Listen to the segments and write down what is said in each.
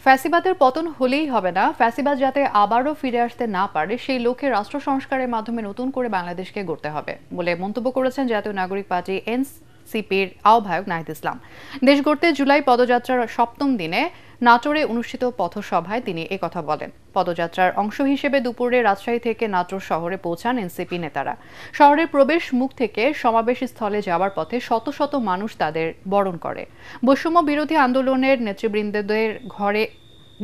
ফ্যাসিবাদের পতন হলেই হবে না, ফ্যাসিবাদ যাতে আবারও ফিরে আসতে না পারে সেই লক্ষ্যে রাষ্ট্র সংস্কারের মাধ্যমে নতুন করে বাংলাদেশকে গড়তে হবে বলে মন্তব্য করেছেন জাতীয় নাগরিক পার্টি এনসিপির আহ্বায়ক নাহিদ ইসলাম। দেশ গড়তে জুলাই পদযাত্রার সপ্তম দিনে নাটোরে অনুষ্ঠিত পথসভায় তিনি একথা বলেন। পদযাত্রার অংশ হিসেবে দুপুরে রাজশাহী থেকে নাটোর শহরে পৌঁছান এনসিপি নেতারা। শহরের প্রবেশ মুখ থেকে সমাবেশ স্থলে যাওয়ার পথে শত শত মানুষ তাদের বরণ করে। বৈষম্য বিরোধী আন্দোলনের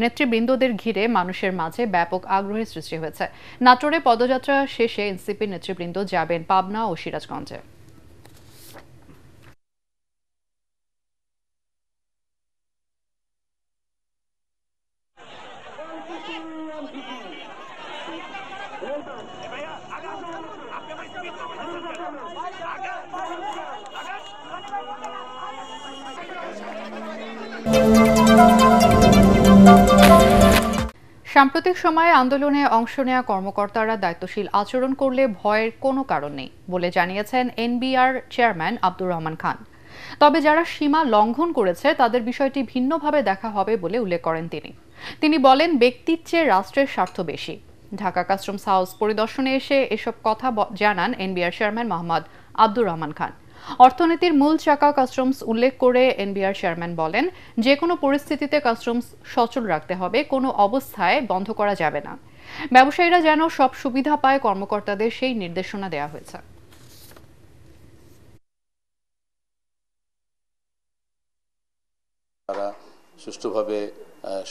নেতৃবৃন্দদের ঘিরে মানুষের মাঝে ব্যাপক আগ্রহের সৃষ্টি হয়েছে। নাটোরে পদযাত্রা শেষে এনসিপি নেতৃবৃন্দ যাবেন পাবনা ও সিরাজগঞ্জে। সাম্প্রতিক সময়ে আন্দোলনে অংশ নেওয়া কর্মকর্তারা দায়িত্বশীল আচরণ করলে ভয়ের কোনো কারণ নেই বলে জানিয়েছেন এনবিআর চেয়ারম্যান আব্দুর রহমান খান। তবে যারা সীমা লঙ্ঘন করেছে তাদের বিষয়টি ভিন্নভাবে দেখা হবে বলে উল্লেখ করেন তিনি বলেন, ব্যক্তির চেয়ে রাষ্ট্রের স্বার্থ বেশি। ঢাকা কাস্টমস হাউস পরিদর্শনে এসে এসব কথা জানান এনবিআর চেয়ারম্যান মোহাম্মদ আব্দুর রহমান খান। অর্থনীতির মূল চাকা কাস্টমস উল্লেখ করে এনবিআর চেয়ারম্যান বলেন, যে কোনো পরিস্থিতিতে কাস্টমস সচল রাখতে হবে, কোনো অবস্থায় বন্ধ করা যাবে না। ব্যবসায়ীরা যেন সব সুবিধা পায়, কর্মকর্তাদের সেই নির্দেশনা দেওয়া হয়েছে। তারা সুষ্ঠুভাবে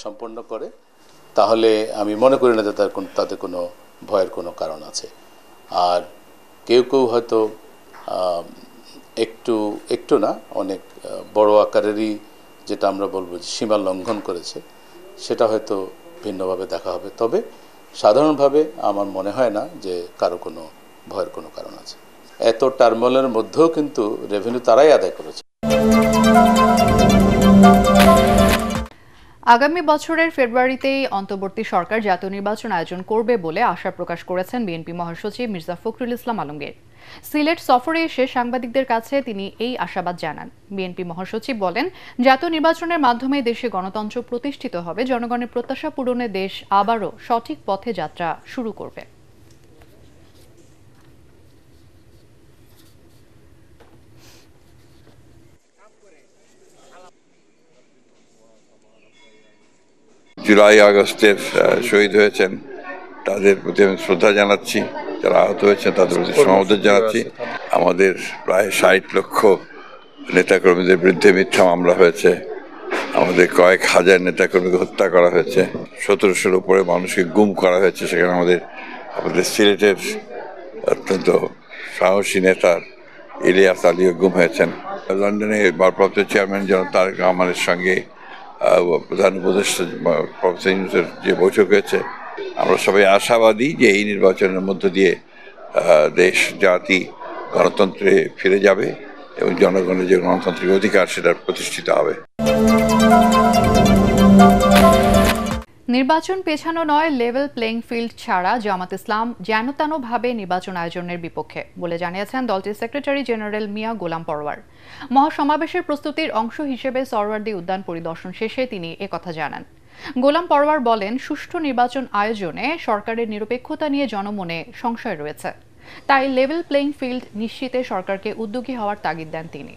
সম্পন্ন করে তাহলে আমি মনে করি না যে তাদের কোনো ভয়ের কোনো কারণ আছে। আর কেউ কেউ হয়তো একটু না, অনেক বড় আকারেরই যেটা আমরা বলবো সীমা লঙ্ঘন করেছে, সেটা হয়তো ভিন্নভাবে দেখা হবে। তবে সাধারণভাবে আমার মনে হয় না যে কারো কোনো ভয়ের কোনো কারণ আছে। এত টার্মোলের মধ্যেও কিন্তু রেভিনিউ তারাই আদায় করেছে। আগামী বছরের ফেব্রুয়ারিতেই অন্তর্বর্তী সরকার জাতীয় নির্বাচন আয়োজন করবে বলে আশা প্রকাশ করেছেন বিএনপি মহাসচিব মির্জা ফখরুল ইসলাম আলমগীর। সিলেট সফরে এসে সাংবাদিকদের কাছে তিনি এই আশাবাদ জানান। বিএনপি মহাসচিব বলেন, জাতীয় নির্বাচনের মাধ্যমে দেশে গণতন্ত্র প্রতিষ্ঠিত হবে, জনগণের প্রত্যাশা পূরণে দেশ আবারও সঠিক পথে যাত্রা শুরু করবে। জুলাই আগস্টের শহীদ হয়েছেন তাদের প্রতি আমি শ্রদ্ধা জানাচ্ছি, যারা আহত হয়েছেন তাদের প্রতি সমবেদনা জানাচ্ছি। আমাদের প্রায় 60 লক্ষ নেতাকর্মীদের বিরুদ্ধে মিথ্যা মামলা হয়েছে, আমাদের কয়েক হাজার নেতাকর্মীকে হত্যা করা হয়েছে, 1700-র উপরে মানুষকে গুম করা হয়েছে। সেখানে আমাদের সিলেটের অত্যন্ত সাহসী নেতা ইলিয়াস আলীও গুম হয়েছেন। লন্ডনে ভারপ্রাপ্ত চেয়ারম্যান জনাব তারেক রহমানের সঙ্গে প্রধান উপদেষ্টা প্রফেসর ইউনূসের যে বৈঠক হয়েছে, আমরা সবাই আশাবাদী যে এই নির্বাচনের মধ্য দিয়ে দেশ জাতি গণতন্ত্রে ফিরে যাবে এবং জনগণের যে গণতান্ত্রিক অধিকার সেটা প্রতিষ্ঠিত হবে। নির্বাচন পেছানো নয়, লেভেল প্লেইং ফিল্ড ছাড়া জামাত ইসলাম যেনতেনভাবে নির্বাচন আয়োজনের বিপক্ষে বলে জানিয়েছেন দলটির সেক্রেটারি জেনারেল মিয়া গোলাম পরওয়ার। মহাসমাবেশের প্রস্তুতির অংশ হিসেবে সরওয়ার্দী উদ্যান পরিদর্শন শেষে তিনি একথা জানান। গোলাম পরওয়ার বলেন, সুষ্ঠু নির্বাচন আয়োজনে সরকারের নিরপেক্ষতা নিয়ে জনমনে সংশয় রয়েছে, তাই লেভেল প্লেইং ফিল্ড নিশ্চিতে সরকারকে উদ্যোগী হওয়ার তাগিদ দেন তিনি।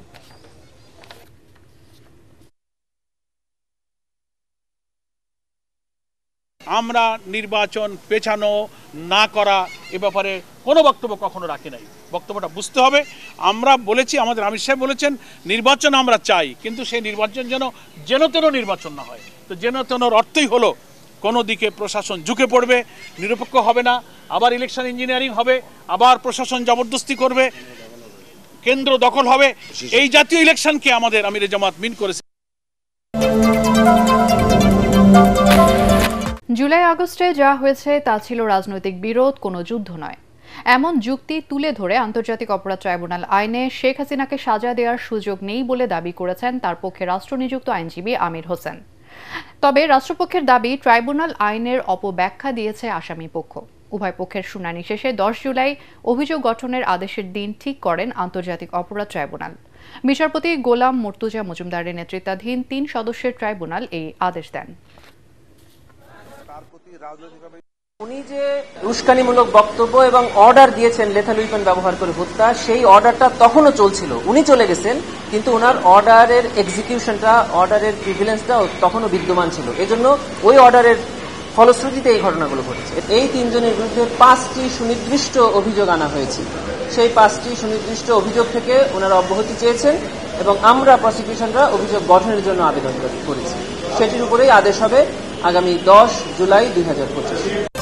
আমরা নির্বাচন পেছানো না করা এ ব্যাপারে কোনো বক্তব্য কখনো রাখি নাই। বক্তব্যটা বুঝতে হবে। আমরা বলেছি, আমাদের আমির সাহেব বলেছেন নির্বাচন আমরা চাই, কিন্তু সেই নির্বাচন যেন তেন নির্বাচন না হয়। তো যেন তেনর অর্থই হলো কোনো দিকে প্রশাসন ঝুঁকে পড়বে, নিরপেক্ষ হবে না, আবার ইলেকশন ইঞ্জিনিয়ারিং হবে, আবার প্রশাসন জবরদস্তি করবে, কেন্দ্র দখল হবে। এই জাতীয় ইলেকশনকে আমাদের আমিরে জামাত মিন করেছে। জুলাই আগস্টে যা হয়েছে তা ছিল রাজনৈতিক বিরোধ, কোনো যুদ্ধ নয়, এমন যুক্তি তুলে ধরে আন্তর্জাতিক অপরাধ ট্রাইব্যুনাল আইনে শেখ হাসিনাকে সাজা দেওয়ার সুযোগ নেই বলে দাবি করেছেন তার পক্ষে রাষ্ট্রনিযুক্ত আইনজীবী আমির হোসেন। তবে রাষ্ট্রপক্ষের দাবি, ট্রাইব্যুনাল আইনের অপব্যাখ্যা দিয়েছে আসামি পক্ষ। উভয় পক্ষের শুনানি শেষে 10 জুলাই অভিযোগ গঠনের আদেশের দিন ঠিক করেন আন্তর্জাতিক অপরাধ ট্রাইব্যুনাল। বিচারপতি গোলাম মুর্তুজা মজুমদারের নেতৃত্বাধীন 3 সদস্যের ট্রাইব্যুনাল এই আদেশ দেন। উনি যে উস্কানিমূলক বক্তব্য এবং অর্ডার দিয়েছেন লেথাল উইপন ব্যবহার করে হত্যা, সেই অর্ডারটা তখনও চলছিল। উনি চলে গেছেন, কিন্তু ওনার অর্ডারের এক্সিকিউশনটা, অর্ডারের প্রিভিলেন্সটা তখনও বিদ্যমান ছিল। এজন্য ওই অর্ডারের ফলশ্রুতিতে এই ঘটনাগুলো ঘটেছে। এই 3 জনের বিরুদ্ধে 5টি সুনির্দিষ্ট অভিযোগ আনা হয়েছে। সেই 5টি সুনির্দিষ্ট অভিযোগ থেকে ওনারা অব্যাহতি চেয়েছেন এবং আমরা প্রসিকিউশনরা অভিযোগ গঠনের জন্য আবেদন করেছি। সেটির উপরেই আদেশ হবে আগামী 10 জুলাই 2025।